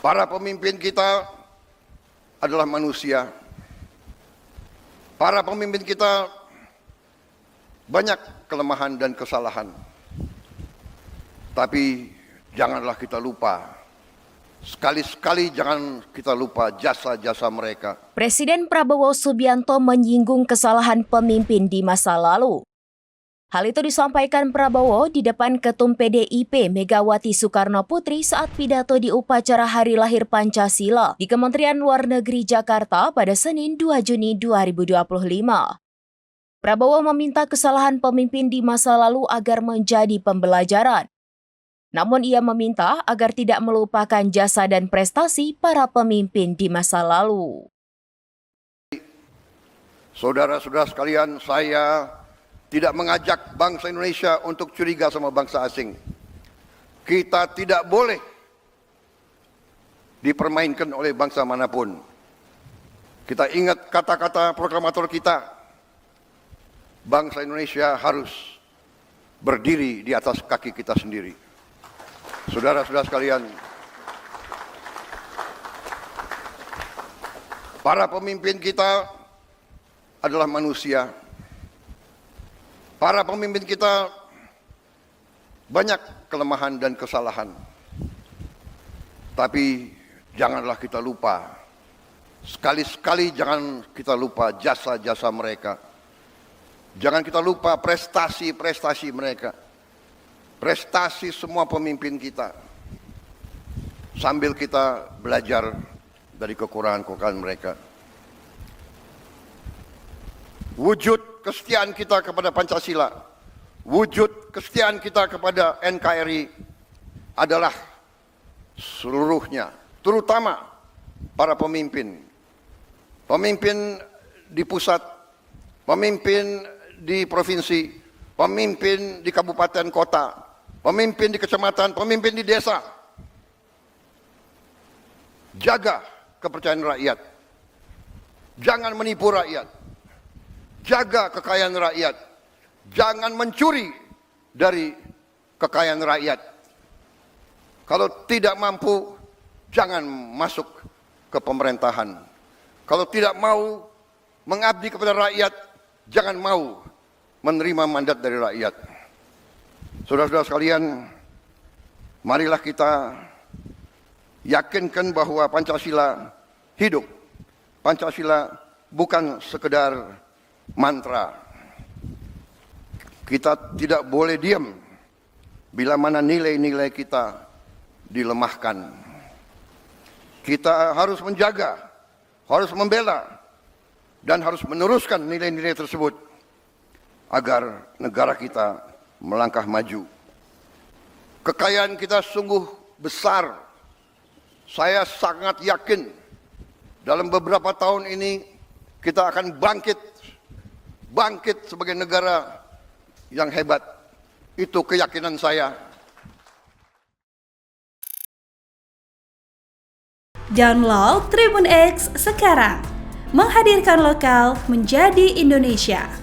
Para pemimpin kita adalah manusia. Para pemimpin kita banyak kelemahan dan kesalahan. Tapi janganlah kita lupa, sekali-sekali jangan kita lupa jasa-jasa mereka. Presiden Prabowo Subianto menyinggung kesalahan pemimpin di masa lalu. Hal itu disampaikan Prabowo di depan Ketum PDIP Megawati Soekarnoputri saat pidato di upacara Hari Lahir Pancasila di Kementerian Luar Negeri Jakarta pada Senin 2 Juni 2025. Prabowo meminta kesalahan pemimpin di masa lalu agar menjadi pembelajaran. Namun ia meminta agar tidak melupakan jasa dan prestasi para pemimpin di masa lalu. Saudara-saudara sekalian, saya tidak mengajak bangsa Indonesia untuk curiga sama bangsa asing. Kita tidak boleh dipermainkan oleh bangsa manapun. Kita ingat kata-kata proklamator kita, bangsa Indonesia harus berdiri di atas kaki kita sendiri. Saudara-saudara sekalian, para pemimpin kita adalah manusia. Para pemimpin kita banyak kelemahan dan kesalahan. Tapi janganlah kita lupa, sekali-sekali jangan kita lupa jasa-jasa mereka. Jangan kita lupa prestasi-prestasi mereka. Prestasi semua pemimpin kita. Sambil kita belajar dari kekurangan-kekurangan mereka. Wujud kesetiaan kita kepada Pancasila, wujud kesetiaan kita kepada NKRI adalah seluruhnya, terutama para pemimpin. Pemimpin di pusat, pemimpin di provinsi, pemimpin di kabupaten kota, pemimpin di kecamatan, pemimpin di desa. Jaga kepercayaan rakyat. Jangan menipu rakyat. Jaga kekayaan rakyat. Jangan mencuri dari kekayaan rakyat. Kalau tidak mampu, jangan masuk ke pemerintahan. Kalau tidak mau mengabdi kepada rakyat, jangan mau menerima mandat dari rakyat. Saudara-saudara sekalian, marilah kita yakinkan bahwa Pancasila hidup. Pancasila bukan sekedar mantra. Kita tidak boleh diam bila mana nilai-nilai kita dilemahkan. Kita harus menjaga, harus membela, dan harus meneruskan nilai-nilai tersebut agar negara kita melangkah maju. Kekayaan kita sungguh besar. Saya sangat yakin dalam beberapa tahun ini kita akan bangkit sebagai negara yang hebat. Itu keyakinan saya. Download Tribun X sekarang, menghadirkan lokal menjadi Indonesia.